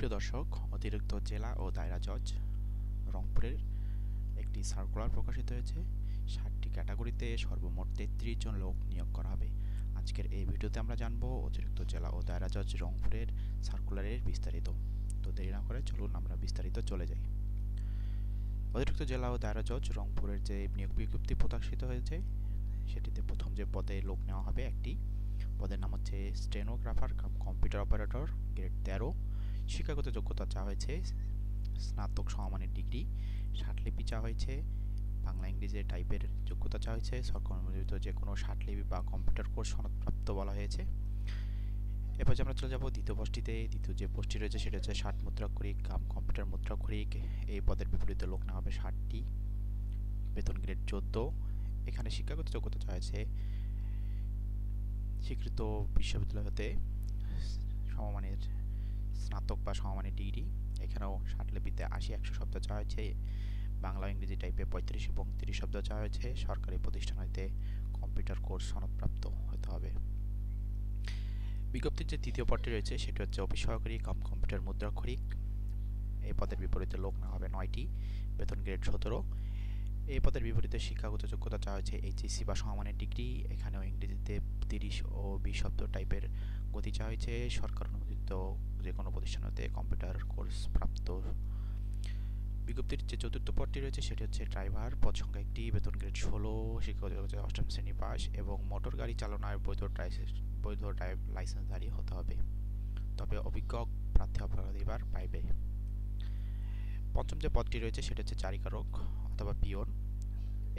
সুপ্রিয় দর্শক, অতিরিক্ত জেলা ও দায়রা জজ রংপুরের একটি সার্কুলার প্রকাশিত হয়েছে। 60টি ক্যাটাগরিতে সর্বমোট 33 জন লোক নিয়োগ করা হবে। আজকের এই ভিডিওতে আমরা জানবো অতিরিক্ত জেলা ও দায়রা জজ রংপুরের সার্কুলারের বিস্তারিত। তো দেরি না করে চলুন আমরা বিস্তারিত চলে যাই। অতিরিক্ত জেলা ও দায়রা জজ রংপুরের যে নিয়োগ বিজ্ঞপ্তি প্রকাশিত হয়েছে সেটিতে প্রথম যে পদে লোক নেওয়া হবে, একটি পদের নাম হচ্ছে stenographer cum computer operator, grade 13। শিক্ষাগত যোগ্যতা চাওয়া হয়েছে স্নাতক সমমানের ডিগ্রি, ষাটলিপি চাওয়া হয়েছে, বাংলা ইংরেজি টাইপের যোগ্যতা চাওয়া হয়েছে, সরকার অনুমোদিত যে কোনো ষাটলিপি বা কম্পিউটার কোর্স সনদপ্রাপ্ত বলা হয়েছে। এরপর আমরা চলে যাব দ্বিতীয় পোস্টটিতে। দ্বিতীয় যে পোস্টটি রয়েছে সেটা হচ্ছে 60 মুদ্রাক্ষরিক কাম কম্পিউটার মুদ্রাক্ষরিক। এই পদের বিপরীতে লোক নেওয়া হবে 60টি, বেতন গ্রেড 14। এখানে শিক্ষাগত যোগ্যতা চাওয়া হয়েছে স্বীকৃত বিশ্ববিদ্যালয় হতে সমমানের স্নাতক বা সমমানের ডিগ্রি। এখানেও ষাটলিপিতে 80-100 শব্দ চাওয়া হয়েছে, বাংলা ইংরেজি টাইপে 35 এবং 30 শব্দ চাওয়া হয়েছে। সরকারি প্রতিষ্ঠান হইতে কম্পিউটার কোর্স সনদপ্রাপ্ত হতে হবে। বিজ্ঞপ্তির যে তৃতীয় পদটি রয়েছে সেটি হচ্ছে অফিস সহকারী কাম কম্পিউটার মুদ্রাক্ষরিক। এই পদের বিপরীতে লোক নেওয়া হবে 9টি, বেতন গ্রেড 17। এই পদের বিপরীতে শিক্ষাগত যোগ্যতা চাওয়া হয়েছে এইচএসসি বা সমমানের ডিগ্রি। এখানেও ইংরেজিতে 30 ও 20 শব্দ টাইপের গতি চাওয়া হয়েছে। সরকার অনুমোদিত যে কোনো প্রতিষ্ঠান হতে কম্পিউটার কোর্স প্রাপ্ত। বিজ্ঞপ্তির যে চতুর্থ পদটি রয়েছে সেটি হচ্ছে ড্রাইভার, পদ সংখ্যা 1টি, বেতন গ্রেড 16, শিক্ষাগত যোগ্যতা 8ম শ্রেণী পাস এবং মোটর গাড়ি চালনার বৈধ লাইসেন্সধারী হতে হবে, তবে অভিজ্ঞ প্রার্থী অগ্রাধিকার পাইবে। পঞ্চম যে পদটি রয়েছে সেটা হচ্ছে চারিকারক অথবা পিয়ন।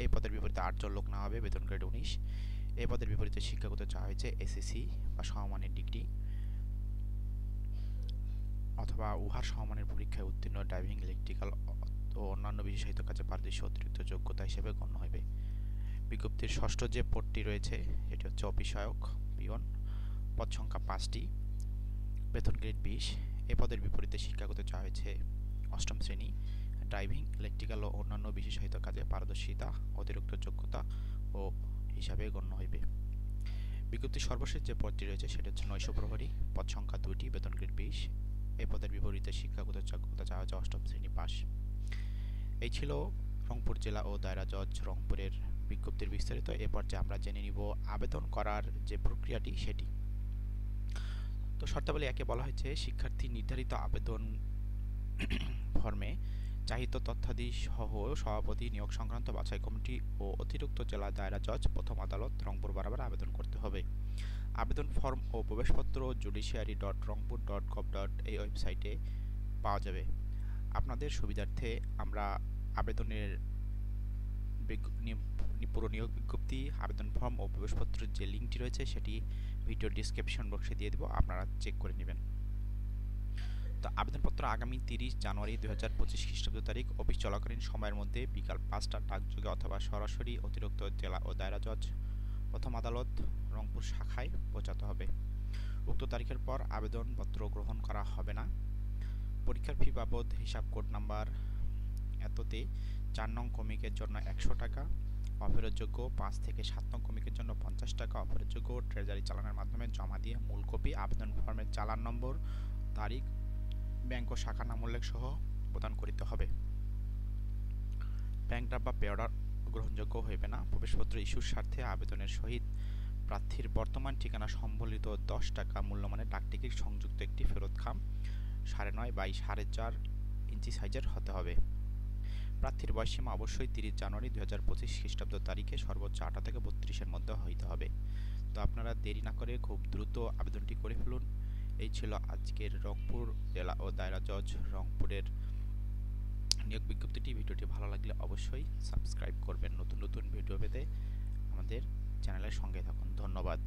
এই পদের বিপরীতে 8 জন লোক নেওয়া হবে, বেতন গ্রেড 19। এই পদের বিপরীতে শিক্ষাগত চাওয়া হয়েছে এসএসসি বা সমমানের ডিগ্রি অথবা উহার সমমানের পরীক্ষায় উত্তীর্ণ, ড্রাইভিং, ইলেকট্রিক্যাল ও অন্যান্য বিশেষায়িত কাজে পারদর্শী অতিরিক্ত যোগ্যতা হিসেবে গণ্য হবে। বিজ্ঞপ্তির ষষ্ঠ যে পদটি রয়েছে সেটি হচ্ছে অফিস সহায়ক পিয়ন, পদ সংখ্যা 5টি, বেতন গ্রেড 20। এই পদের বিপরীতে শিক্ষাগত চাওয়া হয়েছে 8ম শ্রেণী, ড্রাইভিং, ইলেকট্রিক্যাল ও অন্যান্য বিশেষায়িত কাজে পারদর্শিতা অতিরিক্ত যোগ্যতা ও হিসাবে গণ্য হইবে। বিজ্ঞপ্তির সর্বশেষ যে পদটি রয়েছে সেটা হচ্ছে নৈশ প্রহরী, পদ সংখ্যা 2টি, বেতন গ্রেড 20। এই পদের বিপরীতে শিক্ষাগত যোগ্যতা চাওয়া হচ্ছে 8ম শ্রেণী পাস। এই ছিল রংপুর জেলা ও দায়রা জজ রংপুরের বিজ্ঞপ্তির বিস্তারিত। এ পর্যায়ে আমরা জেনে নিব আবেদন করার যে প্রক্রিয়াটি সেটি। তো শর্তাবলী একে বলা হয়েছে শিক্ষার্থী নির্ধারিত আবেদন ফর্মে চাহিত তথ্যাদি সহ সভাপতি নিয়োগ সংক্রান্ত বাছাই কমিটি ও অতিরিক্ত জেলা দায়রা জজ প্রথম আদালত রংপুর বরাবর আবেদন করতে হবে। আবেদন ফর্ম ও প্রবেশপত্র judiciary.rongpur.gov. এই ওয়েবসাইটে পাওয়া যাবে। আপনাদের সুবিধার্থে আমরা আবেদনের পুরো নিয়োগ বিজ্ঞপ্তি, আবেদন ফর্ম ও প্রবেশপত্রের যে লিঙ্কটি রয়েছে সেটি ভিডিও ডিসক্রিপশন বক্সে দিয়ে দেব, আপনারা চেক করে নেবেন। তো আবেদনপত্র আগামী 30 জানুয়ারি 2025 খ্রিস্টাব্দ তারিখ অফিস চলাকালীন সময়ের মধ্যে বিকাল 5টার ডাকযোগে অথবা সরাসরি অতিরিক্ত জেলা ও দায়রা জজ প্রথম আদালত রংপুর শাখায় পৌঁছাতে হবে। উক্ত তারিখের পর আবেদনপত্র গ্রহণ করা হবে না। পরীক্ষার ফি বাবদ হিসাব কোড নাম্বার এততে 4 নং কমিকের জন্য 100 টাকা, অফেরতযোগ্য 5 থেকে 7 নং কমিকের জন্য 50 টাকা, অফেরতযোগ্য ট্রেজারি চালানের মাধ্যমে জমা দিয়ে মূল কপি, আবেদন ফর্মের চালান নম্বর, তারিখ, ব্যাংক ও শাখা নাম উল্লেখ সহ প্রদান করিতে হবে। ব্যাংক ড্রাফট বা পে অর্ডার গ্রহণযোগ্য হইবে না। প্রবেশপত্র ইস্যুর স্বার্থে আবেদনের সহিত প্রার্থীর বর্তমান ঠিকানা সম্বলিত 10 টাকা মূল্যমানের ডাকটিকিট সংযুক্ত একটি ফেরত খাম 9.5 বাই 4.5 ইঞ্চি সাইজের হতে হবে। প্রার্থীর বয়সসীমা অবশ্যই 30 জানুয়ারি 2025 খ্রিস্টাব্দ তারিখে সর্বোচ্চ 18 থেকে 32-এর মধ্যে হইতে হবে। তো আপনারা দেরি না করে খুব দ্রুত আবেদনটি করে ফেলুন। এই ছিল আজকের রংপুর জেলা ও দায়রা জজ রংপুরের নিয়োগ বিজ্ঞপ্তিটি। ভিডিওটি ভালো লাগলে অবশ্যই সাবস্ক্রাইব করবেন। নতুন নতুন ভিডিও পেতে আমাদের চ্যানেলের সঙ্গে থাকুন। ধন্যবাদ।